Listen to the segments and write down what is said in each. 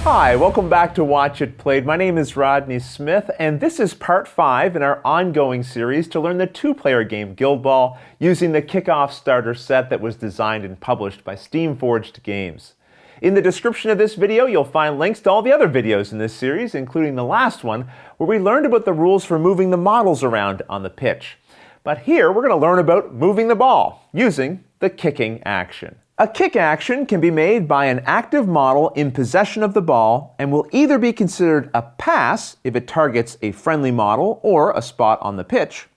Hi, welcome back to Watch It Played. My name is Rodney Smith, and this is part 5 in our ongoing series to learn the two-player game Guild Ball using the Kickoff starter set that was designed and published by Steamforged Games. In the description of this video, you'll find links to all the other videos in this series, including the last one, where we learned about the rules for moving the models around on the pitch. But here, we're going to learn about moving the ball using the kicking action. A kick action can be made by an active model in possession of the ball and will either be considered a pass if it targets a friendly model or a spot on the pitch,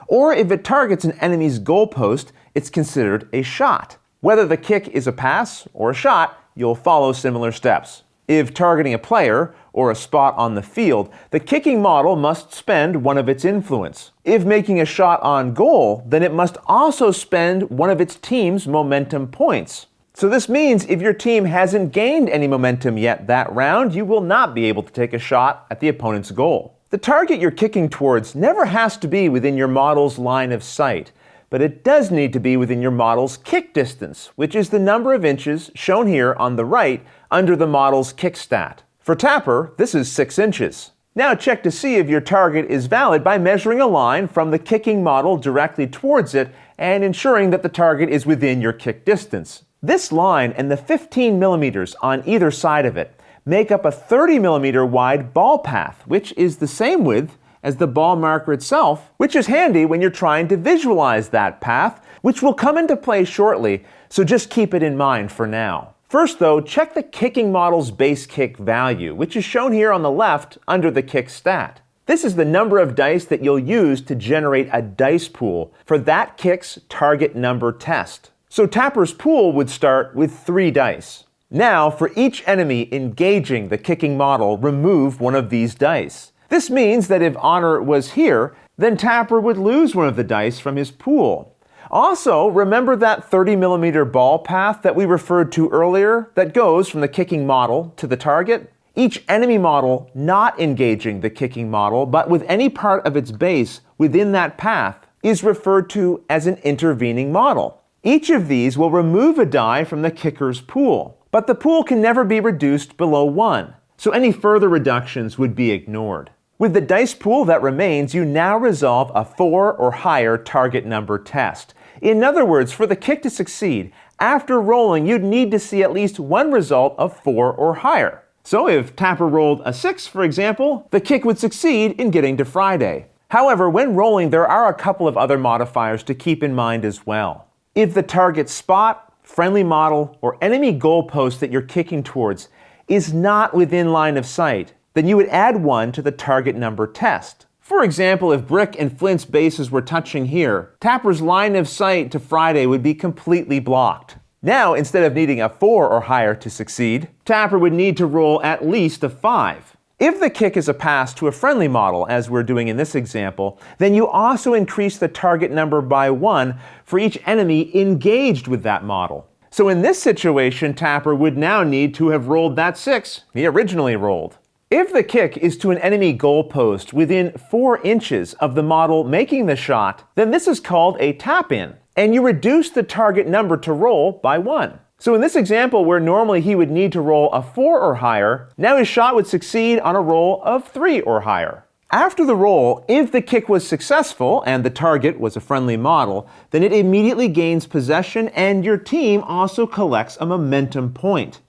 or if it targets an enemy's goalpost, it's considered a shot. Whether the kick is a pass or a shot, you'll follow similar steps. If targeting a player or a spot on the field, the kicking model must spend one of its influence. If making a shot on goal, then it must also spend one of its team's momentum points. So this means if your team hasn't gained any momentum yet that round, you will not be able to take a shot at the opponent's goal. The target you're kicking towards never has to be within your model's line of sight, but it does need to be within your model's kick distance, which is the number of inches shown here on the right under the model's kick stat. For Tapper, this is 6 inches. Now check to see if your target is valid by measuring a line from the kicking model directly towards it and ensuring that the target is within your kick distance. This line and the 15 millimeters on either side of it make up a 30 millimeter wide ball path, which is the same width as the ball marker itself, which is handy when you're trying to visualize that path, which will come into play shortly, so just keep it in mind for now. First though, check the kicking model's base kick value, which is shown here on the left under the kick stat. This is the number of dice that you'll use to generate a dice pool for that kick's target number test. So Tapper's pool would start with 3 dice. Now, for each enemy engaging the kicking model, remove one of these dice. This means that if Honor was here, then Tapper would lose one of the dice from his pool. Also, remember that 30 millimeter ball path that we referred to earlier that goes from the kicking model to the target? Each enemy model not engaging the kicking model, but with any part of its base within that path, is referred to as an intervening model. Each of these will remove a die from the kicker's pool, but the pool can never be reduced below 1, so any further reductions would be ignored. With the dice pool that remains, you now resolve a 4 or higher target number test. In other words, for the kick to succeed, after rolling, you'd need to see at least one result of 4 or higher. So if Tapper rolled a 6, for example, the kick would succeed in getting to Friday. However, when rolling, there are a couple of other modifiers to keep in mind as well. If the target spot, friendly model, or enemy goalpost that you're kicking towards is not within line of sight, then you would add 1 to the target number test. For example, if Brick and Flint's bases were touching here, Tapper's line of sight to Friday would be completely blocked. Now, instead of needing a 4 or higher to succeed, Tapper would need to roll at least a 5. If the kick is a pass to a friendly model, as we're doing in this example, then you also increase the target number by 1 for each enemy engaged with that model. So in this situation, Tapper would now need to have rolled that 6 he originally rolled. If the kick is to an enemy goalpost within 4 inches of the model making the shot, then this is called a tap-in, and you reduce the target number to roll by 1. So in this example, where normally he would need to roll a 4 or higher, now his shot would succeed on a roll of 3 or higher. After the roll, if the kick was successful and the target was a friendly model, then it immediately gains possession and your team also collects a momentum point.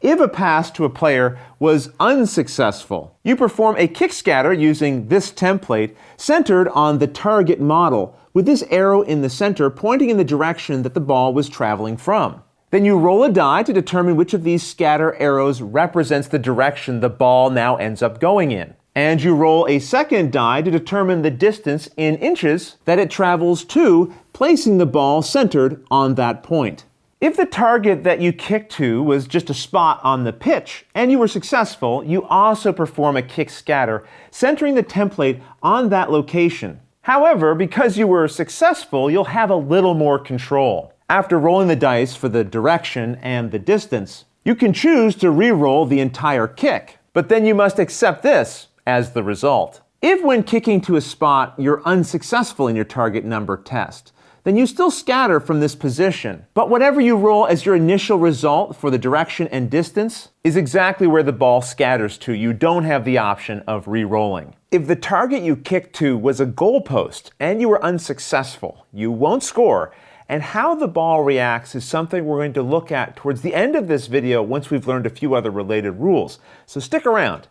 If a pass to a player was unsuccessful, you perform a kick scatter using this template centered on the target model, with this arrow in the center pointing in the direction that the ball was traveling from. Then you roll a die to determine which of these scatter arrows represents the direction the ball now ends up going in. And you roll a second die to determine the distance in inches that it travels to, placing the ball centered on that point. If the target that you kicked to was just a spot on the pitch and you were successful, you also perform a kick scatter, centering the template on that location. However, because you were successful, you'll have a little more control. After rolling the dice for the direction and the distance, you can choose to re-roll the entire kick, but then you must accept this as the result. If when kicking to a spot you're unsuccessful in your target number test, then you still scatter from this position. But whatever you roll as your initial result for the direction and distance is exactly where the ball scatters to. You don't have the option of re-rolling. If the target you kicked to was a goalpost and you were unsuccessful, you won't score. And how the ball reacts is something we're going to look at towards the end of this video once we've learned a few other related rules. So stick around.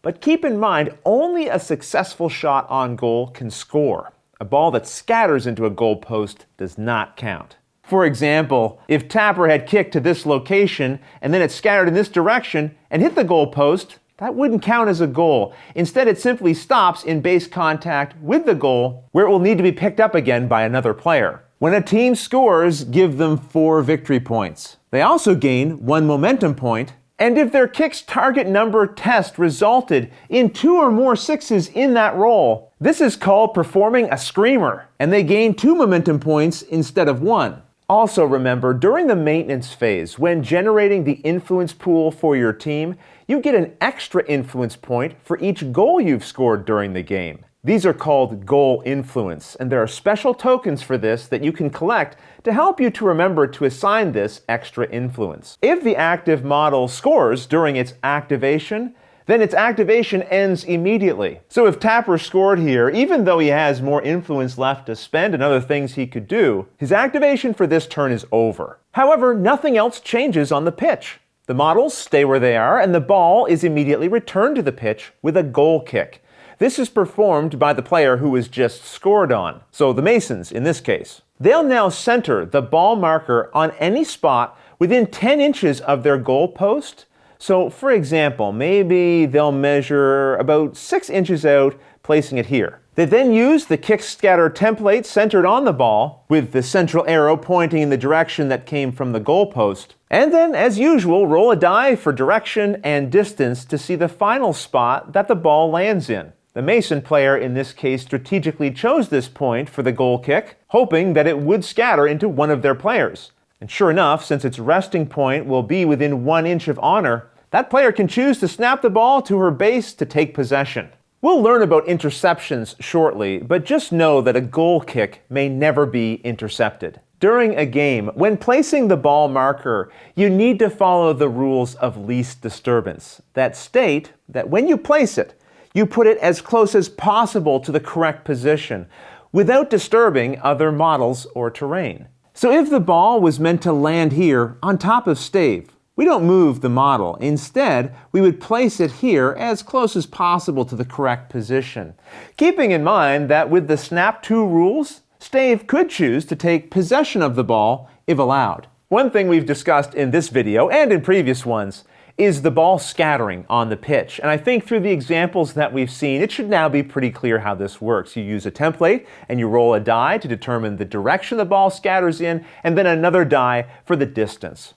But keep in mind, only a successful shot on goal can score. A ball that scatters into a goalpost does not count. For example, if Tapper had kicked to this location and then it scattered in this direction and hit the goalpost, that wouldn't count as a goal. Instead, it simply stops in base contact with the goal, where it will need to be picked up again by another player. When a team scores, give them 4 victory points. They also gain 1 momentum point, and if their kick's target number test resulted in 2 or more 6s in that roll, this is called performing a screamer, and they gain 2 momentum points instead of 1. Also remember, during the maintenance phase, when generating the influence pool for your team, you get an extra influence point for each goal you've scored during the game. These are called goal influence, and there are special tokens for this that you can collect to help you to remember to assign this extra influence. If the active model scores during its activation, then its activation ends immediately. So if Tapper scored here, even though he has more influence left to spend and other things he could do, his activation for this turn is over. However, nothing else changes on the pitch. The models stay where they are, and the ball is immediately returned to the pitch with a goal kick. This is performed by the player who was just scored on, so the Masons in this case. They'll now center the ball marker on any spot within 10 inches of their goal post. So for example, maybe they'll measure about 6 inches out, placing it here. They then use the kick scatter template centered on the ball, with the central arrow pointing in the direction that came from the goal post. And then, as usual, roll a die for direction and distance to see the final spot that the ball lands in. The Mason player in this case strategically chose this point for the goal kick, hoping that it would scatter into one of their players. And sure enough, since its resting point will be within 1 inch of honor, that player can choose to snap the ball to her base to take possession. We'll learn about interceptions shortly, but just know that a goal kick may never be intercepted. During a game, when placing the ball marker, you need to follow the rules of least disturbance that state that when you place it, you put it as close as possible to the correct position without disturbing other models or terrain. So if the ball was meant to land here on top of Stave, we don't move the model. Instead, we would place it here as close as possible to the correct position. Keeping in mind that with the Snap 2 rules, Stave could choose to take possession of the ball if allowed. One thing we've discussed in this video and in previous ones is the ball scattering on the pitch. And I think through the examples that we've seen, it should now be pretty clear how this works. You use a template and you roll a die to determine the direction the ball scatters in, and then another die for the distance.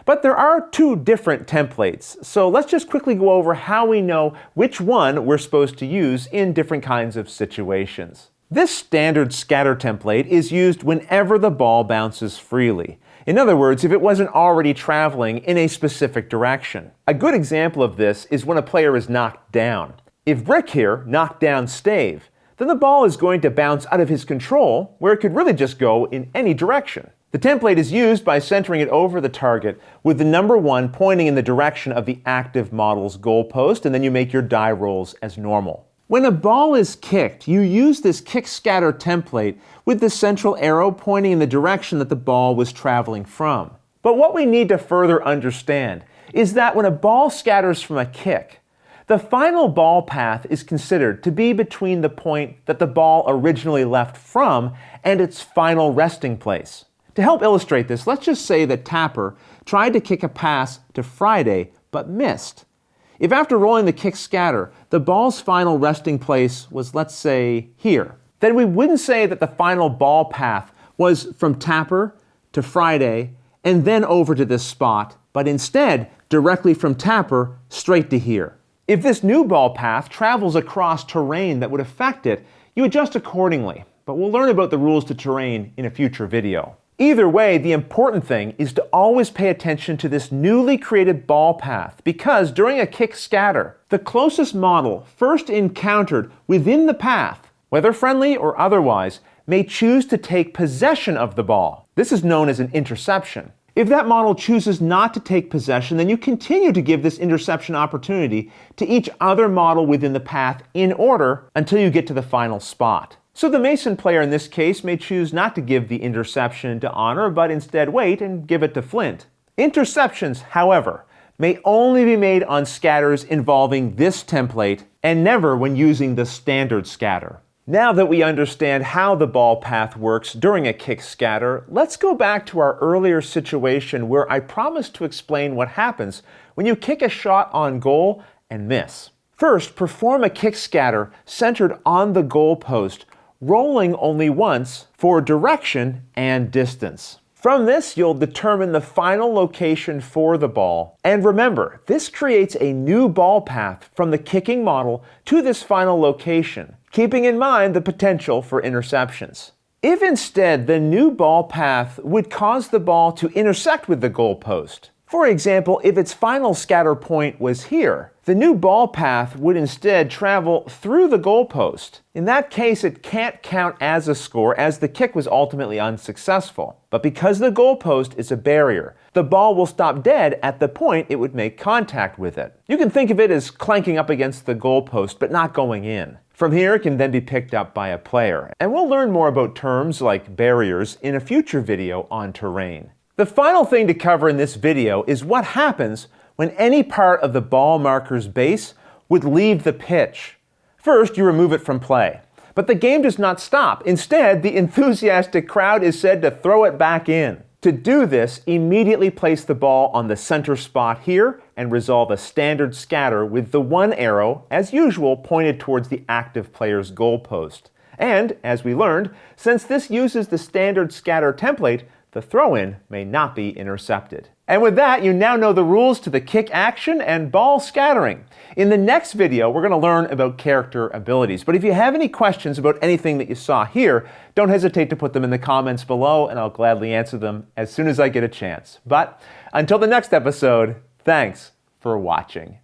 But there are 2 different templates, so let's just quickly go over how we know which one we're supposed to use in different kinds of situations. This standard scatter template is used whenever the ball bounces freely. In other words, if it wasn't already traveling in a specific direction. A good example of this is when a player is knocked down. If Brick here knocked down Stave, then the ball is going to bounce out of his control, where it could really just go in any direction. The template is used by centering it over the target with the number 1 pointing in the direction of the active model's goalpost, and then you make your die rolls as normal. When a ball is kicked, you use this kick scatter template with the central arrow pointing in the direction that the ball was traveling from. But what we need to further understand is that when a ball scatters from a kick, the final ball path is considered to be between the point that the ball originally left from and its final resting place. To help illustrate this, let's just say that Tapper tried to kick a pass to Friday but missed. If after rolling the kick scatter, the ball's final resting place was, let's say, here, then we wouldn't say that the final ball path was from Tapper to Friday and then over to this spot, but instead directly from Tapper straight to here. If this new ball path travels across terrain that would affect it, you adjust accordingly, but we'll learn about the rules to terrain in a future video. Either way, the important thing is to always pay attention to this newly created ball path, because during a kick scatter, the closest model first encountered within the path, whether friendly or otherwise, may choose to take possession of the ball. This is known as an interception. If that model chooses not to take possession, then you continue to give this interception opportunity to each other model within the path in order until you get to the final spot. So the Mason player in this case may choose not to give the interception to Honor, but instead wait and give it to Flint. Interceptions, however, may only be made on scatters involving this template and never when using the standard scatter. Now that we understand how the ball path works during a kick scatter, let's go back to our earlier situation where I promised to explain what happens when you kick a shot on goal and miss. First, perform a kick scatter centered on the goal post, rolling only once for direction and distance. From this, you'll determine the final location for the ball. And remember, this creates a new ball path from the kicking model to this final location, keeping in mind the potential for interceptions. If instead the new ball path would cause the ball to intersect with the goal post, for example, if its final scatter point was here, the new ball path would instead travel through the goalpost. In that case, it can't count as a score as the kick was ultimately unsuccessful. But because the goalpost is a barrier, the ball will stop dead at the point it would make contact with it. You can think of it as clanking up against the goalpost but not going in. From here, it can then be picked up by a player. And we'll learn more about terms like barriers in a future video on terrain. The final thing to cover in this video is what happens when any part of the ball marker's base would leave the pitch. First, you remove it from play. But the game does not stop. Instead, the enthusiastic crowd is said to throw it back in. To do this, immediately place the ball on the center spot here and resolve a standard scatter with the one arrow, as usual, pointed towards the active player's goalpost. And, as we learned, since this uses the standard scatter template, the throw-in may not be intercepted. And with that, you now know the rules to the kick action and ball scattering. In the next video, we're going to learn about character abilities. But if you have any questions about anything that you saw here, don't hesitate to put them in the comments below, and I'll gladly answer them as soon as I get a chance. But until the next episode, thanks for watching.